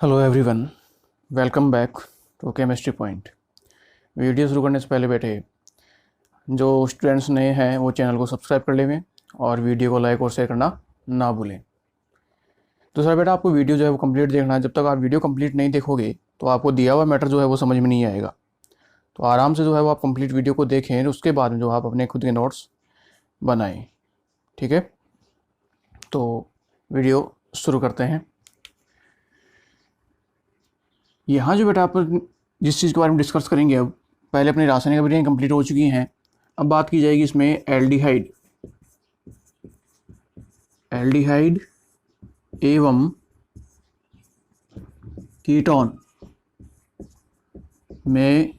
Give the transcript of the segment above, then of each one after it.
Hello everyone, welcome back to chemistry point. Video शुरू करने से पहले बैठे जो स्टूडेंट्स नए हैं वो चैनल को सब्सक्राइब कर लेंगे और वीडियो को लाइक और शेयर करना ना भूलें। दूसरा बेटा, आपको वीडियो जो है वो कंप्लीट देखना है। जब तक आप वीडियो कंप्लीट नहीं देखोगे तो आपको दिया हुआ मैटर जो है वो समझ में नहीं आएगा। तो आराम से जो है वो आप कंप्लीट वीडियो को देखें, उसके बाद में जो आप अपने खुद के नोट्स बनाएं। ठीक है, तो वीडियो शुरू करते हैं। यहाँ जो बेटा आप जिस चीज़ के बारे में डिस्कस करेंगे, अब पहले अपनी रासायनिक अभिक्रियाएं कंप्लीट हो चुकी हैं। अब बात की जाएगी इसमें एल्डिहाइड एवं कीटोन में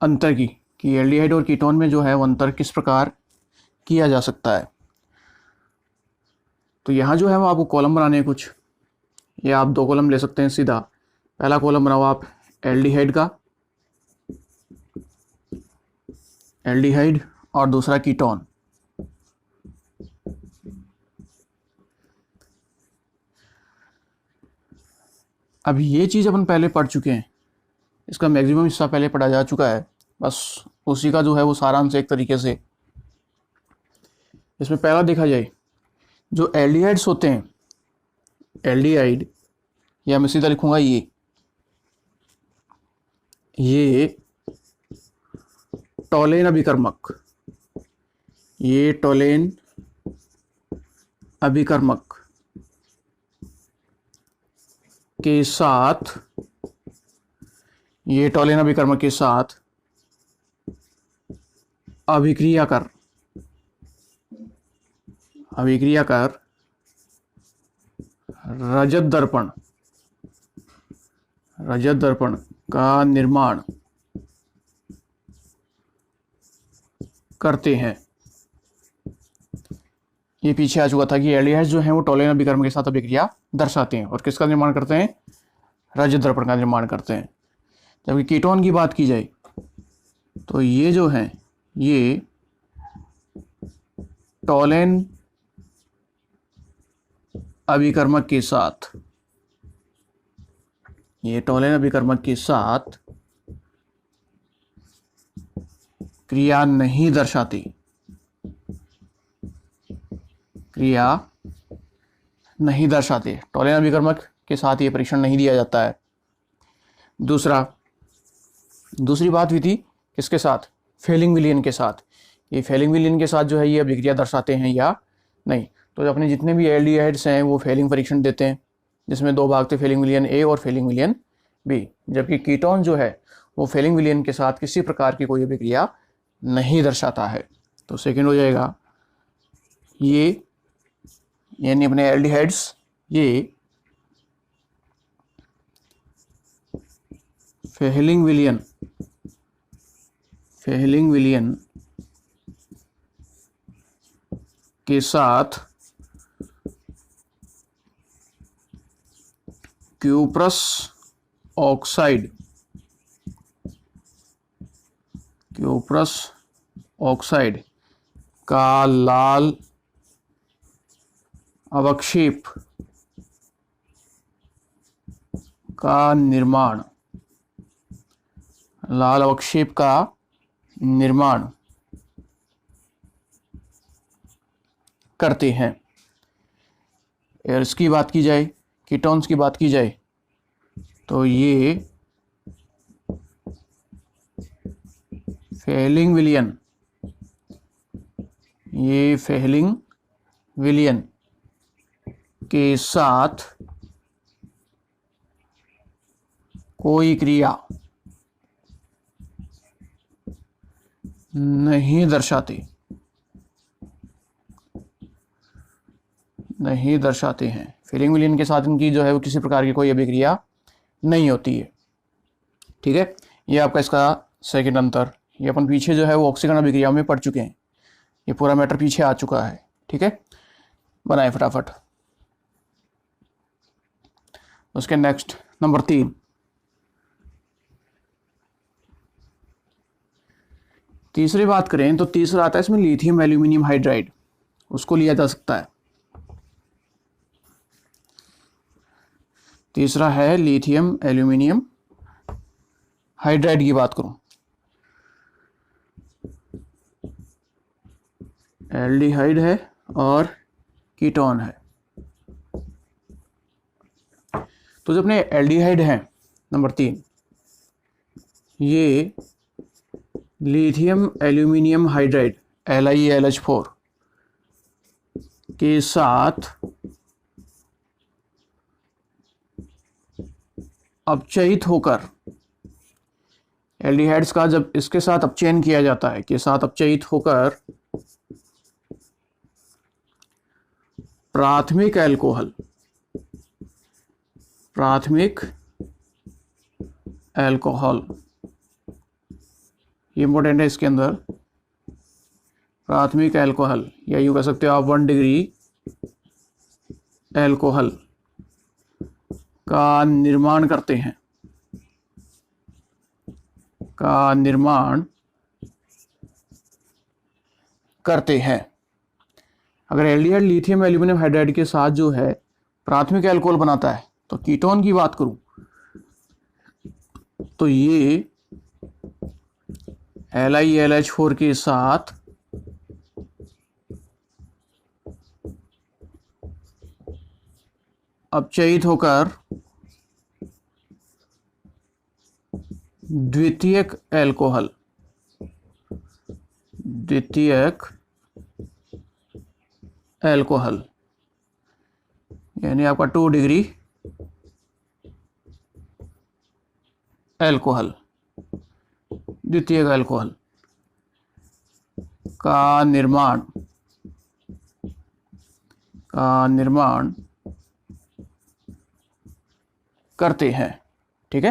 अंतर की कि एल्डिहाइड और कीटोन में जो है वो अंतर किस प्रकार किया जा सकता है। तो यहाँ जो है वो आपको कॉलम बनाने हैं कुछ, या आप दो कॉलम ले सकते हैं सीधा। पहला कॉलम बनाओ आप एल्डिहाइड और दूसरा कीटोन। अब ये चीज़ अपन पहले पढ़ चुके हैं, इसका मैक्सिमम हिस्सा पहले पढ़ा जा चुका है, बस उसी का जो है वो सारांश एक तरीके से। इसमें पहला देखा जाए, जो एल्डिहाइड्स होते हैं, एल्डिहाइड या मैं सीधा लिखूंगा ये टोलेन अभिकर्मक के साथ अभिक्रिया कर रजत दर्पण का निर्माण करते हैं। ये पीछे आ चुका था कि एल्डिहाइड्स जो हैं वो टोलेन अभिकर्मक के साथ अभिक्रिया दर्शाते हैं और किसका निर्माण करते हैं? रजत दर्पण का निर्माण करते हैं। जबकि कीटोन की बात की जाए तो ये जो है ये टोलेन अभिकर्मक के साथ क्रिया नहीं दर्शाते, टोलेन अभिकर्मक के साथ ये परीक्षण नहीं दिया जाता है। दूसरी बात हुई थी किसके साथ? फेलिंग विलियन के साथ। ये फेलिंग विलियन के साथ जो है ये अभिक्रिया दर्शाते हैं या नहीं। तो अपने जितने भी एल्डिहाइड्स हैं वो फेलिंग परीक्षण देते हैं, जिसमें दो भाग थे, फेलिंग विलियन ए और फेलिंग विलियन बी। जबकि कीटोन जो है वो फेलिंग विलियन के साथ किसी प्रकार की कोई अभिक्रिया नहीं दर्शाता है। तो सेकंड हो जाएगा ये, यानी अपने एल्डिहाइड्स ये फेलिंग विलियन के साथ क्यूप्रस ऑक्साइड का लाल अवक्षेप का निर्माण करते हैं। और इसकी बात की जाए, कीटोन्स की बात की जाए तो ये फेलिंग विलियन के साथ कोई क्रिया नहीं दर्शाते हैं। फेलिंग विलियन के साथ इनकी जो है वो किसी प्रकार की कोई अभिक्रिया नहीं होती है। ठीक है, ये आपका इसका सेकंड अंतर। ये अपन पीछे जो है वो ऑक्सीकरण अभिक्रियाओं में पढ़ चुके हैं, ये पूरा मैटर पीछे आ चुका है। ठीक है, बनाए फटाफट। उसके नेक्स्ट नंबर 3, तीसरी बात करें तो तीसरा आता है इसमें लिथियम एल्यूमिनियम हाइड्राइड, उसको लिया जा सकता है। तीसरा है लिथियम एल्यूमिनियम हाइड्राइड की बात करूं, एल्डिहाइड है और कीटोन है। तो जो अपने एल्डिहाइड हैं नंबर 3, ये लिथियम एल्यूमिनियम हाइड्राइड LiAlH4 के साथ अपचयित होकर, एल्डिहाइड्स का जब इसके साथ अपचयन किया जाता है, के साथ अपचयित होकर प्राथमिक अल्कोहल ये इंपॉर्टेंट है इसके अंदर, प्राथमिक अल्कोहल या यूँ कह सकते हो आप 1 डिग्री अल्कोहल का निर्माण करते हैं, अगर एल्डिहाइड लिथियम एल्यूमिनियम हाइड्राइड के साथ जो है प्राथमिक अल्कोहल बनाता है, तो कीटोन की बात करूं तो ये LiAlH4 के साथ अपचयित होकर द्वितीयक अल्कोहल यानी आपका 2 डिग्री अल्कोहल, द्वितीयक अल्कोहल का निर्माण करते हैं। ठीक है,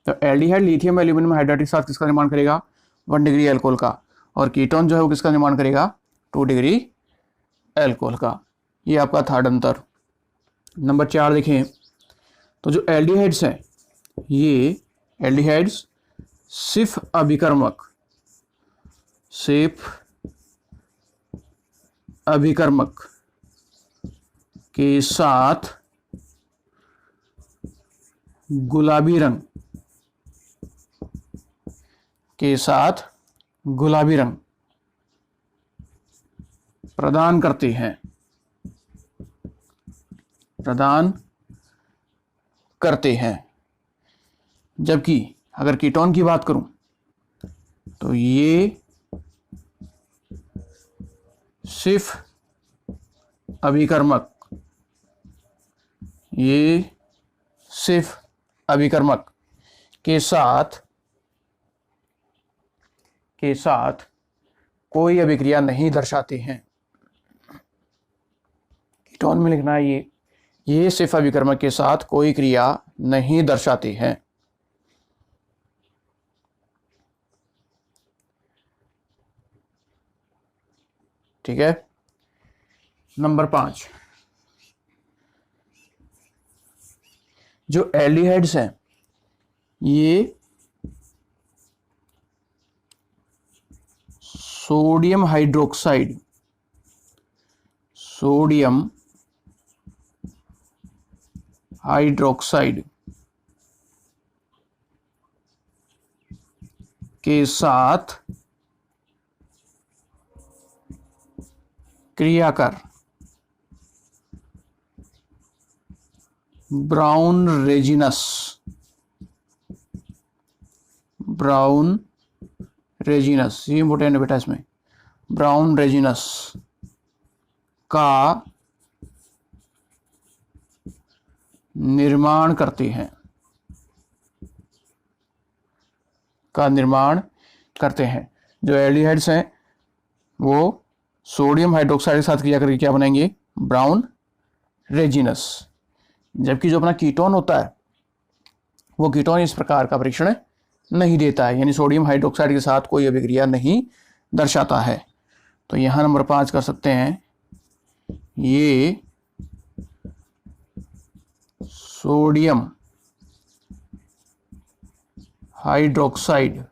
तो एल्डिहाइड लिथियम एल्यूमिनियम हाइड्राइड के साथ किसका निर्माण करेगा? 1 डिग्री अल्कोहल का, और कीटोन जो है वो किसका निर्माण करेगा? 2 डिग्री अल्कोहल का। ये आपका थर्ड अंतर। नंबर 4 देखें तो जो एल्डिहाइड्स हैं, ये एल्डिहाइड्स सिर्फ अभिकर्मक के साथ गुलाबी रंग प्रदान करते हैं, जबकि अगर कीटोन की बात करूं तो ये सिर्फ अभिकर्मक के साथ कोई अभिक्रिया नहीं दर्शाते हैं। कीटोन में लिखना है ये सिर्फ अभिकर्मक के साथ कोई क्रिया नहीं दर्शाते हैं। ठीक है। नंबर 5, जो एल्डिहाइड्स हैं ये सोडियम हाइड्रोक्साइड के साथ क्रिया कर ब्राउन रेजिनस, ये इंपॉर्टेंट है बेटा, इसमें ब्राउन रेजिनस का निर्माण करते हैं। जो एल्डिहाइड्स हैं वो सोडियम हाइड्रोक्साइड के साथ क्रिया करके क्या बनाएंगे? Brown resinous. जबकि जो अपना कीटोन होता है वो कीटोन इस प्रकार का परीक्षण नहीं देता है, यानी सोडियम हाइड्रोक्साइड के साथ कोई अभिक्रिया नहीं दर्शाता है। तो यहाँ नंबर 5 कर सकते हैं, ये सोडियम हाइड्रोक्साइड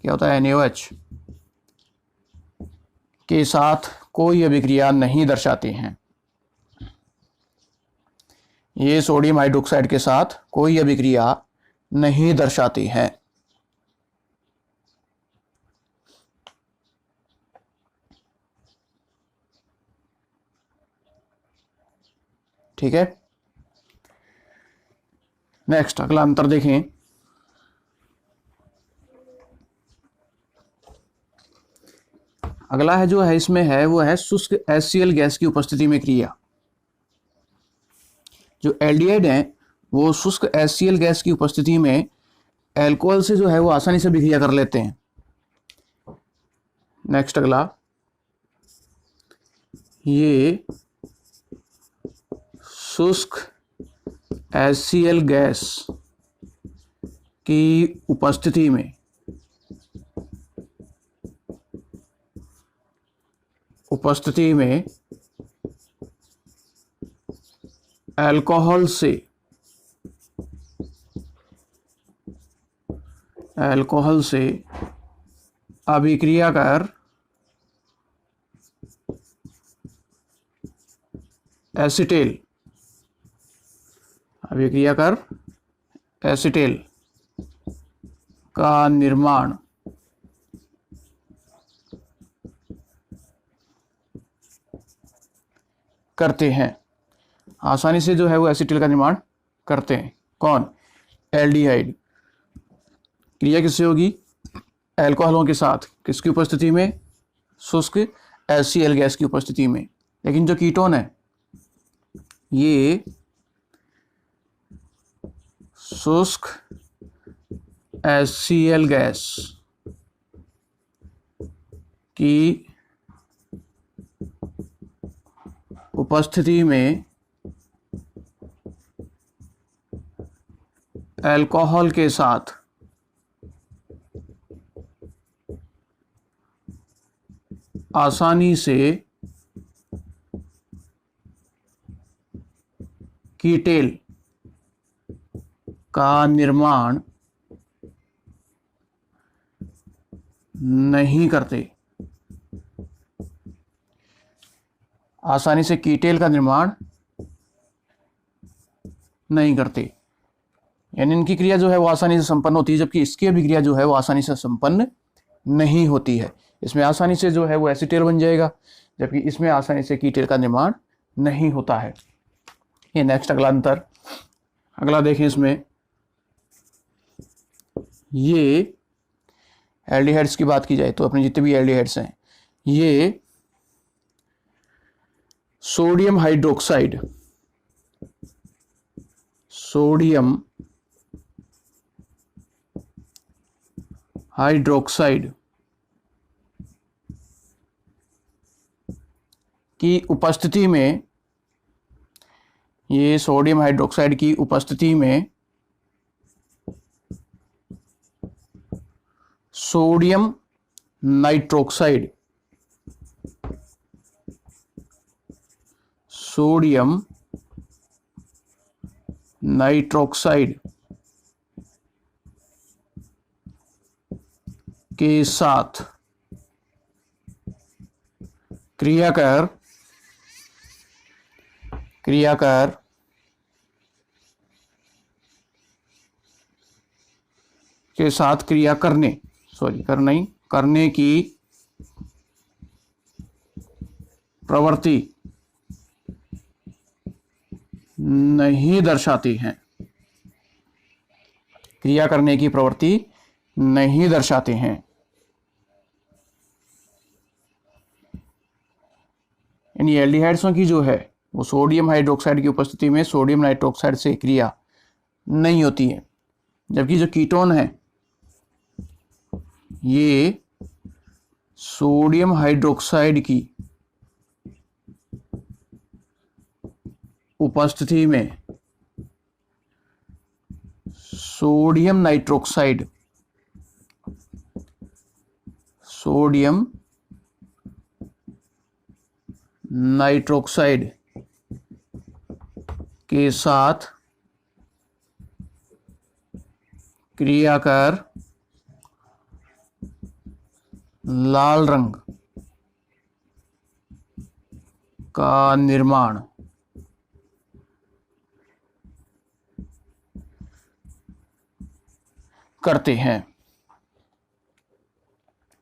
क्या होता है? NaOH के साथ कोई अभिक्रिया नहीं दर्शाते हैं। ये सोडियम हाइड्रोक्साइड के साथ कोई अभिक्रिया नहीं दर्शाती है। ठीक है, नेक्स्ट अगला अंतर देखें। अगला है जो है इसमें है वो है शुष्क HCl गैस की उपस्थिति में क्रिया। जो एल्डिहाइड है वो शुष्क HCl गैस की उपस्थिति में अल्कोहल से जो है वो आसानी से अभिक्रिया कर लेते हैं। नेक्स्ट अगला, ये शुष्क HCl गैस की उपस्थिति में अल्कोहल से अभिक्रिया कर एसीटेल का निर्माण करते हैं। आसानी से जो है वो एसीटेल का निर्माण करते हैं। कौन? एल्डिहाइड। क्रिया किससे होगी? अल्कोहलों के साथ। किसकी उपस्थिति में? शुष्क HCl गैस की उपस्थिति में। लेकिन जो कीटोन है ये शुष्क HCl गैस की उपस्थिति में अल्कोहल के साथ आसानी से कीटेल का निर्माण नहीं करते। आसानी से कीटेल का निर्माण नहीं करते, यानी इनकी क्रिया जो है वो आसानी से संपन्न होती है, जबकि इसकी अभिक्रिया जो है वो आसानी से संपन्न नहीं होती है। इसमें आसानी से जो है वो एसीटेल बन जाएगा, जबकि इसमें आसानी से कीटेल का निर्माण नहीं होता है। ये नेक्स्ट अगला अंतर। अगला देखें, इसमें ये एल्डिहाइड्स की बात की जाए तो अपने जितने भी एल्डिहाइड्स हैं, ये सोडियम हाइड्रोक्साइड की उपस्थिति में, ये सोडियम हाइड्रोक्साइड की उपस्थिति में सोडियम नाइट्रोक्साइड के साथ क्रिया कर करने की प्रवृत्ति नहीं दर्शाती हैं। क्रिया करने की प्रवृत्ति नहीं दर्शाते हैं। यानी एल्डिहाइड्सों की जो है वो सोडियम हाइड्रोक्साइड की उपस्थिति में सोडियम नाइट्रोक्साइड से क्रिया नहीं होती है, जबकि जो कीटोन है ये सोडियम हाइड्रोक्साइड की उपस्थिति में सोडियम नाइट्रोक्साइड के साथ क्रिया कर लाल रंग का निर्माण करते हैं।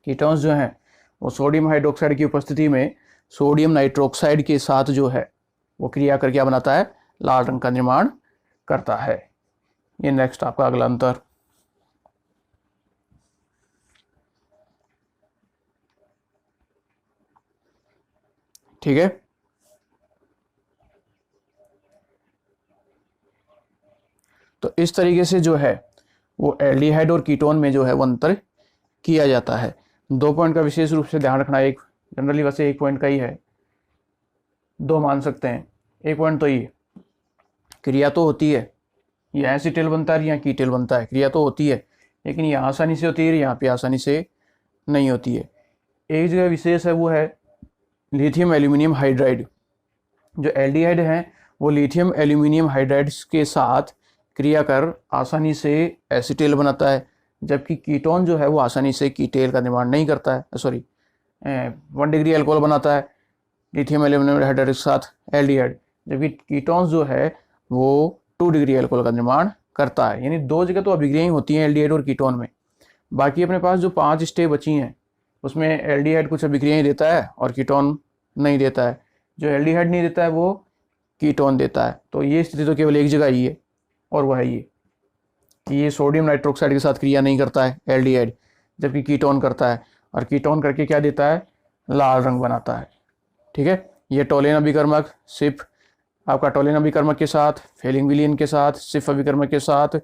कीटोन्स जो हैं वो सोडियम हाइड्रोक्साइड की उपस्थिति में सोडियम नाइट्रोक्साइड के साथ जो है वो क्रिया कर क्या बनाता है, लाल रंग का निर्माण करता है। ये नेक्स्ट आपका अगला अंतर। ठीक है, तो इस तरीके से जो है वो एल्डिहाइड और कीटोन में जो है वो अंतर किया जाता है। 2 पॉइंट का विशेष रूप से ध्यान रखना, एक जनरली वैसे 1 पॉइंट का ही है, 2 मान सकते हैं। 1 पॉइंट तो ये क्रिया तो होती है, यहाँ एसिटिल बनता है यहाँ कीटिल बनता है, क्रिया तो होती है, लेकिन यहाँ आसानी से होती है, यहाँ पे आसानी से नहीं होती है। एक जगह विशेष है, वो है लिथियम एल्यूमिनियम हाइड्राइड। जो एल्डिहाइड हैं वो लिथियम एल्यूमिनियम हाइड्राइड्स के साथ क्रिया कर आसानी से एसिटेल बनाता है, जबकि कीटोन जो है वो आसानी से कीटेल का निर्माण नहीं करता है, 1 डिग्री अल्कोहल बनाता है लिथियम एल्यूमिनियम हाइड्राइड के साथ एल्डिहाइड, जबकि कीटोन्स जो है वो 2 डिग्री अल्कोहल का निर्माण करता है। यानी 2 जगह तो अभिक्रियाएं होती हैं एल्डिहाइड और कीटोन में। बाकी अपने पास जो 5 स्टेप बची हैं उसमें एल्डिहाइड कुछ अभिक्रियाएं देता है और कीटोन नहीं देता है। जो एल्डिहाइड नहीं देता है वो कीटोन देता है। तो ये स्थिति तो केवल एक जगह ही है, और वह है ये सोडियम नाइट्रोक्साइड के साथ क्रिया नहीं करता है एल्डिहाइड, जबकि कीटोन करता है, और कीटोन करके क्या देता है, लाल रंग बनाता है। ठीक है, ये टोलेन अभिकर्मक सिफ आपका टोलेन अभिकर्मक के साथ, फेलिंग विलियन के साथ, सिफ अभिकर्मक के साथ,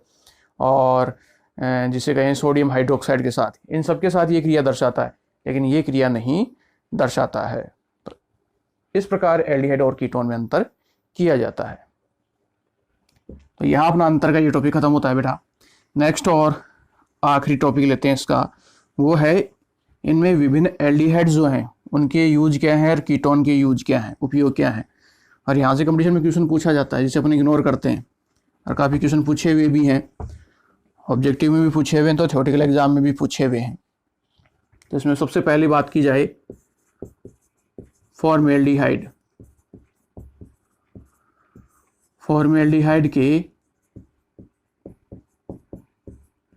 और जिसे कहें सोडियम हाइड्रोक्साइड के साथ, इन सब के साथ ये क्रिया दर्शाता है, लेकिन ये क्रिया नहीं दर्शाता है। तो इस प्रकार एल्डिहाइड और कीटोन में अंतर किया जाता है। तो यहाँ अपना अंतर का ये टॉपिक खत्म होता है बेटा। नेक्स्ट और आखिरी टॉपिक लेते हैं इसका, वो है इनमें विभिन्न एल्डिहाइड्स जो हैं उनके यूज क्या हैं और कीटोन के यूज क्या हैं, उपयोग क्या हैं। और यहाँ से कंपटीशन में क्वेश्चन पूछा जाता है जिसे अपन इग्नोर करते हैं, और काफ़ी क्वेश्चन पूछे हुए भी हैं, ऑब्जेक्टिव में भी पूछे हुए हैं, तो थ्योरेटिकल एग्जाम में भी पूछे हुए हैं। तो इसमें सबसे पहली बात की जाए फॉर्मेल्डिहाइड। फॉर्मेल्डिहाइड के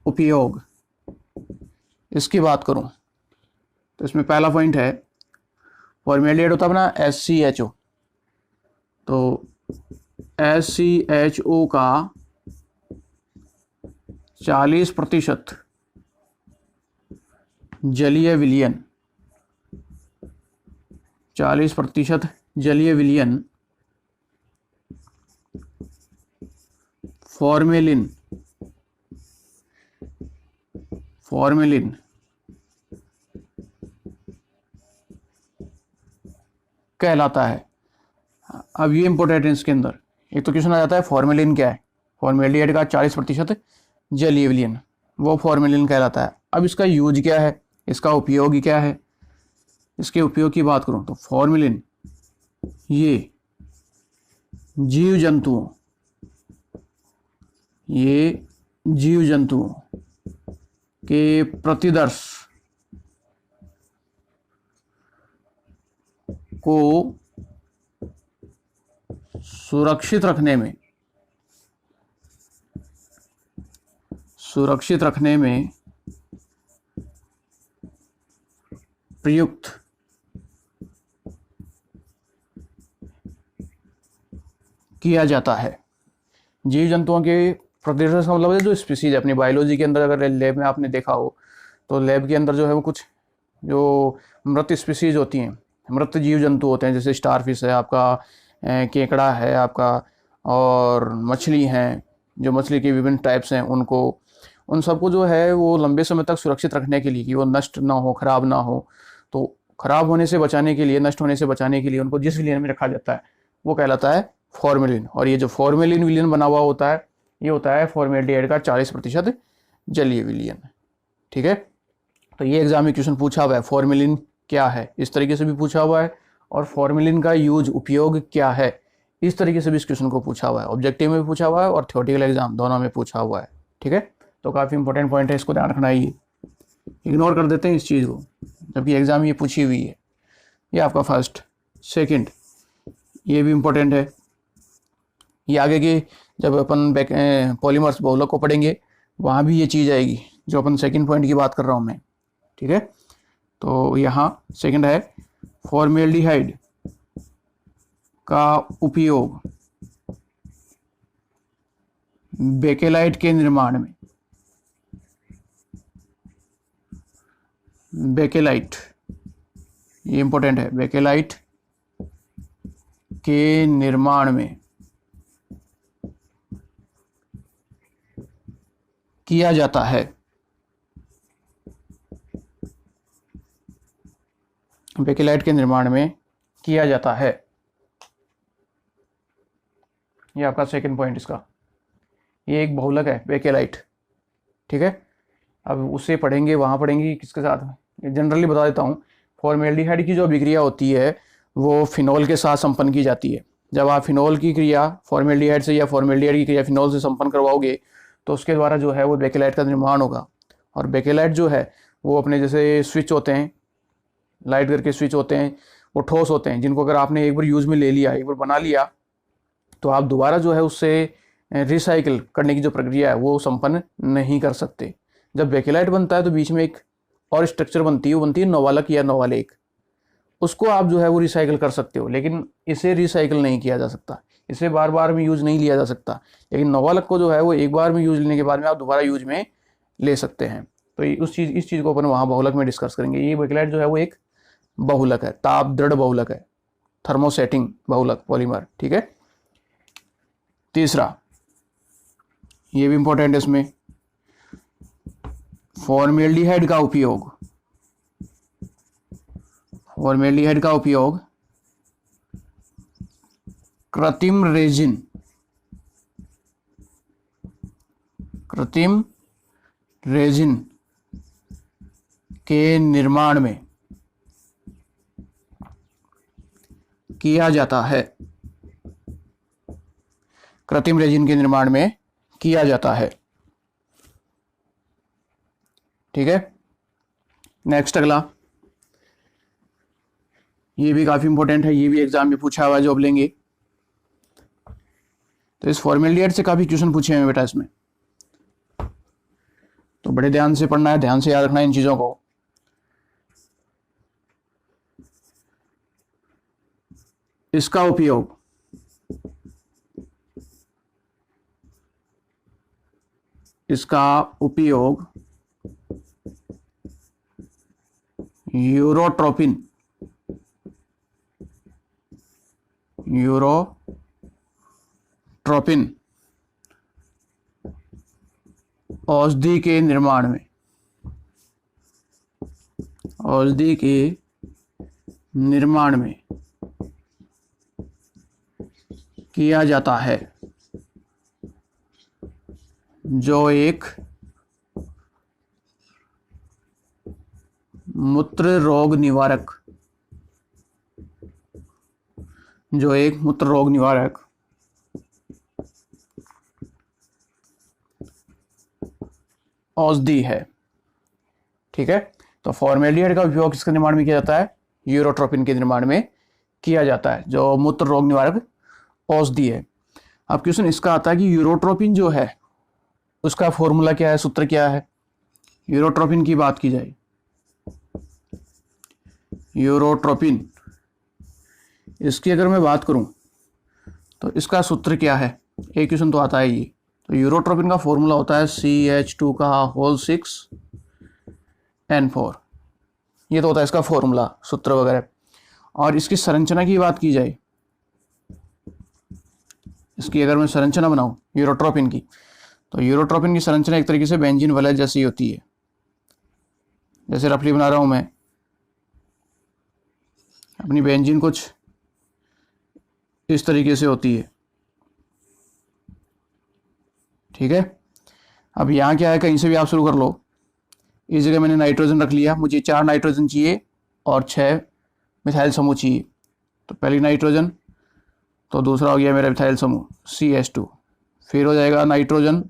उपयोग, इसकी बात करूं तो इसमें पहला पॉइंट है, फॉर्मेल्डिहाइड होता है अपना SCHO। तो SCHO का 40% जलीय विलयन, 40% जलीय विलयन फॉर्मेलिन कहलाता है। अब ये इंपॉर्टेंट है, इसके अंदर एक तो क्वेश्चन आ जाता है फॉर्मेलिन क्या है। फॉर्मेल्डिहाइड का 40% जलीय विलयन, वो फॉर्मेलिन कहलाता है। अब इसका यूज क्या है, इसका उपयोग क्या है। इसके उपयोग की बात करूं तो फॉर्मेलिन ये जीव जंतुओं के प्रतिदर्श को सुरक्षित रखने में प्रयुक्त किया जाता है। जीव जंतुओं के प्रतिदर्श का मतलब है जो स्पीसीज अपनी बायोलॉजी के अंदर, अगर लैब में आपने देखा हो तो लैब के अंदर जो है वो कुछ जो मृत स्पीसीज होती हैं, मृत जीव जंतु होते हैं, जैसे स्टारफिश है आपका, केकड़ा है आपका, और मछली हैं, जो मछली के विभिन्न टाइप्स हैं, उन सबको जो है वो लंबे समय तक सुरक्षित रखने के लिए कि वो नष्ट ना हो, खराब ना हो, तो खराब होने से बचाने के लिए, नष्ट होने से बचाने के लिए उनको जिस विलयन में रखा जाता है वो कहलाता है फॉर्मेलिन। और ये जो फॉर्मेलिन विलयन बना हुआ होता है ये होता है फॉर्मेल्डिहाइड का 40% जलीय विलयन। ठीक है, तो ये एग्जाम में क्वेश्चन पूछा हुआ है फॉर्मेलिन क्या है, इस तरीके से भी पूछा हुआ है, और फॉर्मेलिन का यूज उपयोग क्या है, इस तरीके से भी इस क्वेश्चन को पूछा हुआ है। ऑब्जेक्टिव में भी पूछा हुआ है और थ्योरेटिकल एग्जाम दोनों में पूछा हुआ है। ठीक है, तो काफ़ी इंपॉर्टेंट पॉइंट है, इसको ध्यान रखना ही, इग्नोर कर देते हैं इस चीज़ को, जबकि एग्जाम ये पूछी हुई है। ये आपका फर्स्ट। सेकंड, ये भी इम्पोर्टेंट है, ये आगे के जब अपन पॉलीमर्स बहुलक को पढ़ेंगे वहाँ भी ये चीज़ आएगी जो अपन सेकंड पॉइंट की बात कर रहा हूँ मैं, ठीक है। तो यहाँ सेकंड है फॉर्मेल्डिहाइड का उपयोग बेकेलाइट के निर्माण में, बेकेलाइट ये इंपॉर्टेंट है, बेकेलाइट के निर्माण में किया जाता है। बेकेलाइट के निर्माण में किया जाता है, ये आपका सेकंड पॉइंट इसका। ये एक बहुलक है बेकेलाइट, ठीक है। अब उसे पढ़ेंगे, वहाँ पढ़ेंगे किसके साथ, जनरली बता देता हूँ। फॉर्मेल्डिहाइड की जो अभिक्रिया होती है वो फिनॉल के साथ संपन्न की जाती है। जब आप फिनॉल की क्रिया फॉर्मेल्डिहाइड से या फॉर्मेल्डिहाइड की क्रिया फिनॉल से संपन्न करवाओगे तो उसके द्वारा जो है वो बेकेलाइट का निर्माण होगा। और बेकेलाइट जो है वो अपने जैसे स्विच होते हैं, लाइट करके स्विच होते हैं, वो ठोस होते हैं, जिनको अगर आपने एक बार यूज़ में ले लिया, एक बार बना लिया, तो आप दोबारा जो है उससे रिसाइकिल करने की जो प्रक्रिया है वो संपन्न नहीं कर सकते। जब बेकेलाइट बनता है तो बीच में एक और स्ट्रक्चर बनती है, वो बनती है नोवालक या नोवालेक। उसको आप जो है वो रिसाइकिल कर सकते हो, लेकिन इसे रिसाइकिल नहीं किया जा सकता, इसे बार बार में यूज़ नहीं लिया जा सकता। लेकिन नोवालक को जो है वो एक बार में यूज़ लेने के बाद में आप दोबारा यूज में ले सकते हैं। तो इस चीज़ को अपन वहाँ बहुलक में डिस्कस करेंगे। ये बेकेलाइट जो है वो एक बहुलक है, ताप दृढ़ बहुलक है, थर्मोसेटिंग बहुलक पॉलीमर, ठीक है। तीसरा, ये भी इंपॉर्टेंट है इसमें, फॉर्मेल्डिहाइड का उपयोग, फॉर्मेल्डिहाइड का उपयोग कृत्रिम रेजिन, कृत्रिम रेजिन के निर्माण में किया जाता है, कृत्रिम रेजिन के निर्माण में किया जाता है, ठीक है। नेक्स्ट अगला, ये भी काफी इंपॉर्टेंट है, ये भी एग्जाम में पूछा हुआ है, जॉब लेंगे। तो इस फॉर्मेल्डिहाइड से काफी क्वेश्चन पूछे हैं बेटा इसमें, तो बड़े ध्यान से पढ़ना है, ध्यान से याद रखना है इन चीजों को। इसका उपयोग यूरोट्रोपिन, औषधि के निर्माण में, औषधि के निर्माण में किया जाता है, जो एक मूत्र रोग निवारक, जो एक मूत्र रोग निवारक औषधि है, ठीक है। तो फॉर्मेल्डिहाइड का उपयोग किसके निर्माण में किया जाता है, यूरोट्रोपिन के निर्माण में किया जाता है, जो मूत्र रोग निवारक औषधि है। अब क्वेश्चन इसका आता है कि यूरोट्रोपिन जो है उसका फॉर्मूला क्या है, सूत्र क्या है। यूरोट्रोपिन की बात की जाए, यूरोट्रोपिन, इसकी अगर मैं बात करूं तो इसका सूत्र क्या है, एक क्वेश्चन तो आता है ये। तो यूरोट्रोपिन का फॉर्मूला होता है CH2 का होल 6N4, ये तो होता है इसका फॉर्मूला, सूत्र वगैरह। और इसकी संरचना की बात की जाए, इसकी अगर मैं संरचना बनाऊं यूरोट्रोपिन की, तो यूरोट्रोपिन की संरचना एक तरीके से बेंजीन वलय जैसी होती है, जैसे रफली बना रहा हूं मैं अपनी बेंजीन, कुछ इस तरीके से होती है, ठीक है। अब यहाँ क्या है, कहीं से भी आप शुरू कर लो। इस जगह मैंने नाइट्रोजन रख लिया, मुझे 4 नाइट्रोजन चाहिए और 6 मिथाइल समूह चाहिए। तो पहली नाइट्रोजन, तो दूसरा हो गया मेरा मिथाइल समूह CH2, फिर हो जाएगा नाइट्रोजन,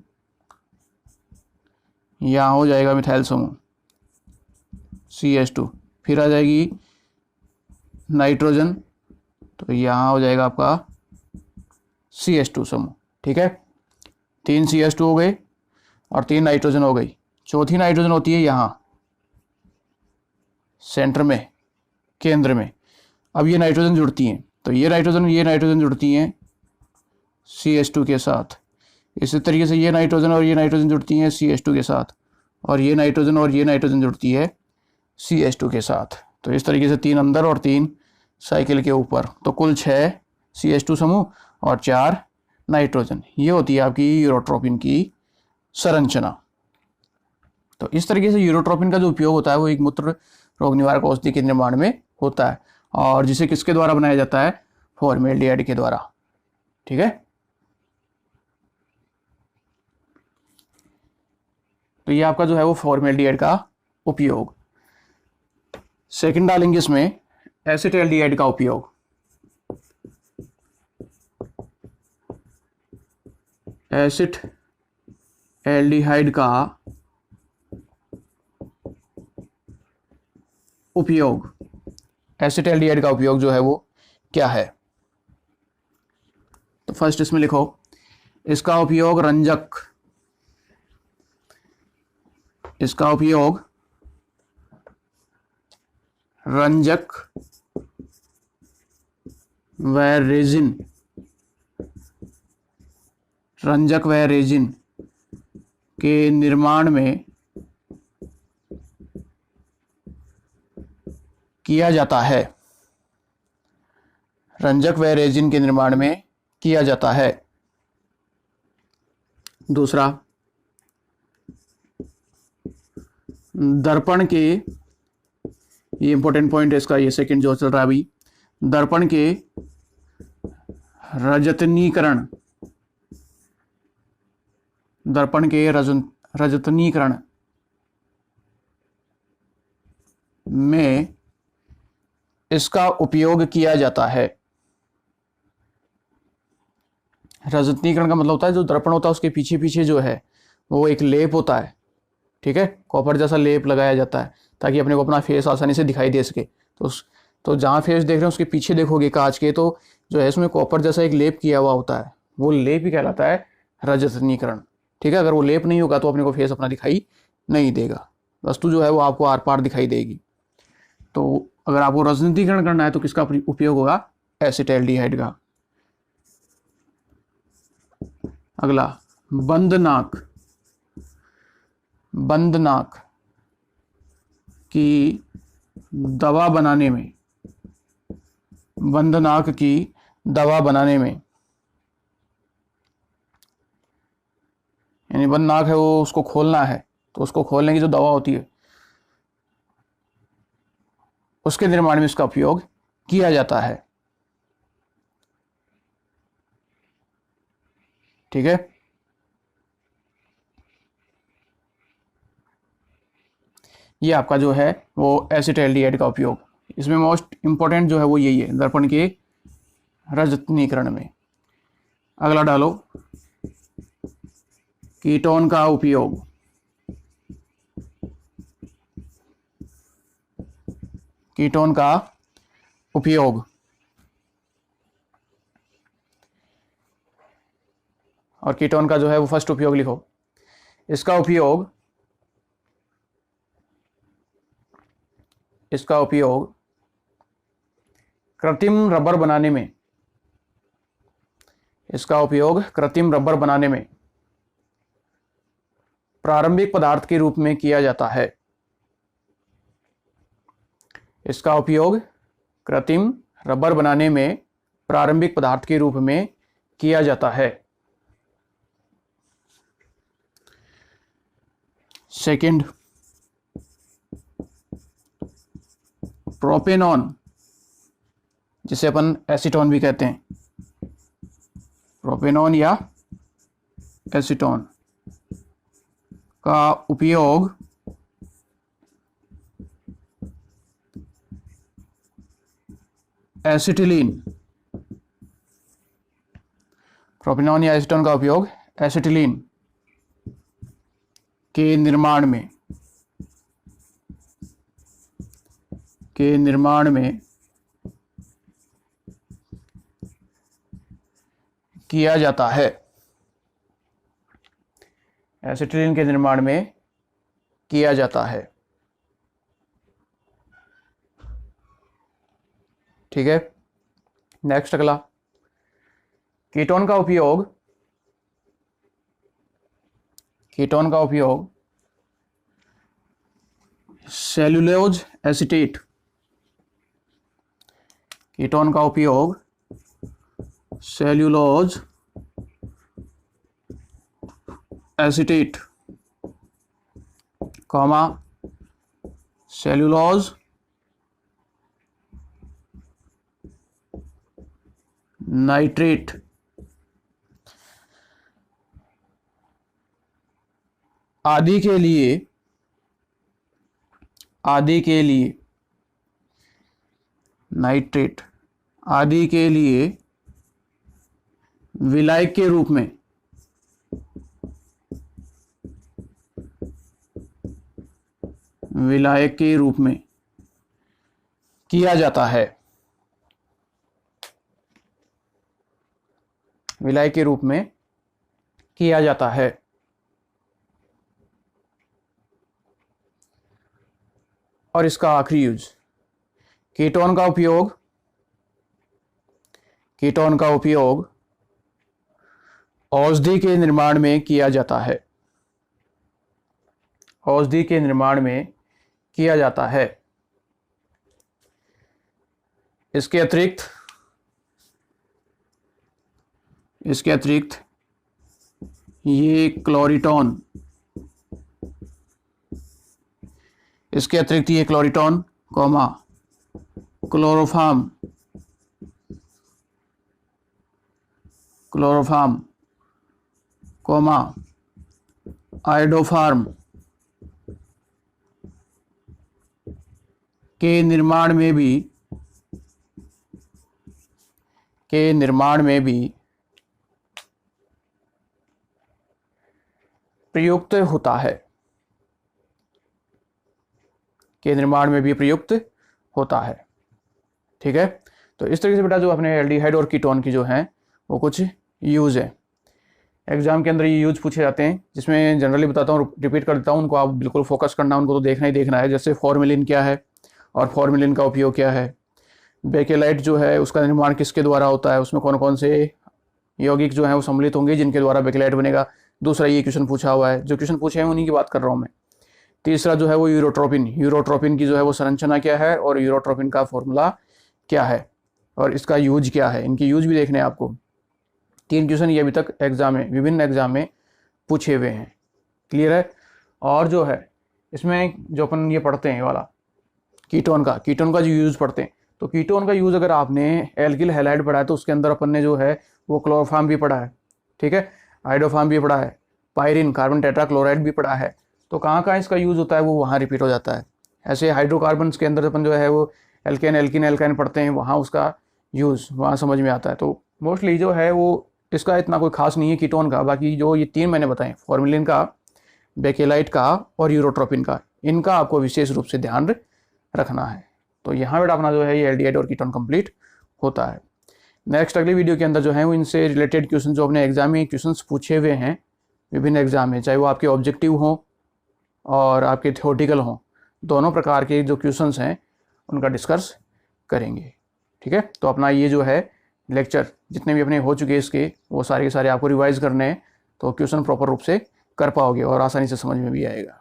यहाँ हो जाएगा मिथाइल समूह CH2, फिर आ जाएगी नाइट्रोजन, तो यहाँ हो जाएगा आपका CH2 समूह, ठीक है। 3 CH2 हो गए। और 3 नाइट्रोजन हो गई। चौथी नाइट्रोजन होती है यहाँ सेंटर में, केंद्र में। अब ये नाइट्रोजन जुड़ती हैं, तो ये नाइट्रोजन जुड़ती हैं CH2 के साथ। इसी तरीके से ये नाइट्रोजन और ये नाइट्रोजन जुड़ती हैं CH2 के साथ, और ये नाइट्रोजन जुड़ती है CH2 के साथ। तो इस तरीके से 3 अंदर और 3 साइकिल के ऊपर, तो कुल 6 CH2 समूह और 4 नाइट्रोजन। ये होती है आपकी यूरोट्रोपिन की संरचना। तो इस तरीके से यूरोट्रोपिन का जो उपयोग होता है वो एक मूत्र रोग निवारक औषधि के निर्माण में होता है, और जिसे किसके द्वारा बनाया जाता है? फॉर्मेल्डिहाइड के द्वारा। ठीक है, तो ये आपका जो है वो फॉर्मेल्डिहाइड का उपयोग। सेकंड डालेंगे इसमें एसिटाल्डिहाइड का उपयोग। एसिटाल्डिहाइड का उपयोग, एसिटाल्डिहाइड का उपयोग जो है वो क्या है? तो फर्स्ट इसमें लिखो, इसका उपयोग रंजक, इसका उपयोग रंजक व रेजिन, रंजक व रेजिन के निर्माण में किया जाता है। रंजक व रेजिन के निर्माण में किया जाता है। दूसरा, दर्पण के, ये इंपॉर्टेंट पॉइंट है इसका, ये सेकंड जो चल रहा है अभी, दर्पण के रजतनीकरण, दर्पण के रजतनीकरण में इसका उपयोग किया जाता है। रजतनीकरण का मतलब होता है जो दर्पण होता है उसके पीछे पीछे जो है वो एक लेप होता है, ठीक है, कॉपर जैसा लेप लगाया जाता है ताकि अपने को अपना फेस आसानी से दिखाई दे सके। तो जहाँ फेस देख रहे हैं उसके पीछे देखोगे कांच के, तो जो है इसमें कॉपर जैसा एक लेप किया हुआ होता है, वो लेप ही कहलाता है रजतनीकरण। ठीक है, अगर वो लेप नहीं होगा तो अपने को फेस अपना दिखाई नहीं देगा, वस्तु जो है वो आपको आर पार दिखाई देगी। तो अगर आपको रजतनीकरण करना है तो किसका उपयोग होगा? एसिटाल्डिहाइड का। अगला, बंद नाक, बंद नाक की दवा बनाने में, बंद नाक की दवा बनाने में, यानी बंद नाक है वो उसको खोलना है, तो उसको खोलने की जो दवा होती है उसके निर्माण में इसका उपयोग किया जाता है। ठीक है, ये आपका जो है वो एसिटाल्डिहाइड का उपयोग। इसमें मोस्ट इंपॉर्टेंट जो है वो यही है, दर्पण के रजतनीकरण में। अगला डालो, कीटोन का उपयोग, कीटोन का उपयोग। और कीटोन का जो है वो फर्स्ट उपयोग लिखो, इसका उपयोग, इसका उपयोग कृत्रिम रबर बनाने में, इसका उपयोग कृत्रिम रबर बनाने में प्रारंभिक पदार्थ के रूप में किया जाता है। इसका उपयोग कृत्रिम रबर बनाने में प्रारंभिक पदार्थ के रूप में किया जाता है। सेकंड, प्रोपेनॉन, जिसे अपन एसीटोन भी कहते हैं, प्रोपेनॉन या एसीटोन का उपयोग एसिटिलीन, प्रोपेनॉन या एसीटोन का उपयोग एसिटिलीन के निर्माण में, के निर्माण में किया जाता है। एसिटिलीन के निर्माण में किया जाता है। ठीक है, नेक्स्ट अगला, कीटोन का उपयोग सेल्यूलोज एसीटेट, कीटोन का उपयोग cellulose acetate, comma cellulose nitrate आदि के लिए नाइट्रेट आदि के लिए विलायक के रूप में किया जाता है। विलायक के रूप में किया जाता है। और इसका आखिरी यूज, कीटोन का उपयोग औषधि के निर्माण में किया जाता है। औषधि के निर्माण में किया जाता है। इसके अतिरिक्त ये क्लोरिटोन, कॉमा क्लोरोफार्म, कॉमा आइडोफार्म के निर्माण में भी प्रयुक्त होता है। ठीक है, तो इस तरीके से बेटा जो अपने एल्डिहाइड और कीटोन की जो हैं वो कुछ यूज़ है। एग्जाम के अंदर ये यूज पूछे जाते हैं, जिसमें जनरली बताता हूँ, रिपीट कर देता हूँ, उनको आप बिल्कुल फोकस करना, उनको तो देखना ही देखना है। जैसे फॉर्मेलिन क्या है और फॉर्मेलिन का उपयोग क्या है, बेकेलाइट जो है उसका निर्माण किसके द्वारा होता है, उसमें कौन कौन से यौगिक जो हैं वो सम्मिलित होंगे जिनके द्वारा बेकेलाइट बनेगा। दूसरा ये क्वेश्चन पूछा हुआ है, जो क्वेश्चन पूछे हैं उन्हीं की बात कर रहा हूँ मैं। तीसरा जो है वो यूरोट्रोपिन की जो है वो संरचना क्या है और यूरोट्रोपिन का फॉर्मूला क्या है और इसका यूज क्या है, इनकी यूज भी देखने हैं आपको। 3 क्वेश्चन ये अभी तक विभिन्न एग्जाम में पूछे हुए हैं। क्लियर है। और जो है इसमें जो अपन ये पढ़ते हैं ये वाला कीटोन का जो यूज़ पढ़ते हैं, तो कीटोन का यूज़ अगर आपने एल्किल हैलाइड पढ़ा है तो उसके अंदर अपन ने जो है वो क्लोरोफार्म भी पढ़ा है। ठीक है, आइडोफार्म भी पढ़ा है, पायरिन कार्बन टेट्राक्लोराइड भी पढ़ा है। तो कहाँ कहाँ इसका यूज़ होता है वो वहाँ रिपीट हो जाता है। ऐसे हाइड्रोकार्बन्स के अंदर अपन जो है वो एल्केन पढ़ते हैं, वहाँ उसका यूज़ वहाँ समझ में आता है। तो मोस्टली जो है वो इसका इतना कोई खास नहीं है कीटोन का। बाकी जो ये 3 मैंने बताए, फॉर्मेलिन का, बेकेलाइट का और यूरोट्रोपिन का, इनका आपको विशेष रूप से ध्यान रखना है। तो यहाँ बेटा अपना जो है ये एल्डिहाइड और कीटोन कंप्लीट होता है। नेक्स्ट अगली वीडियो के अंदर जो है वो इनसे रिलेटेड क्वेश्चन जो अपने एग्जाम में क्वेश्चंस पूछे हुए हैं विभिन्न एग्जाम में, चाहे वो आपके ऑब्जेक्टिव हों और आपके थ्योरेटिकल हों, दोनों प्रकार के जो क्वेश्चंस हैं उनका डिस्कस करेंगे। ठीक है, तो अपना ये जो है लेक्चर जितने भी अपने हो चुके हैं इसके, वो सारे के सारे आपको रिवाइज करने हैं, तो क्वेश्चन प्रॉपर रूप से कर पाओगे और आसानी से समझ में भी आएगा।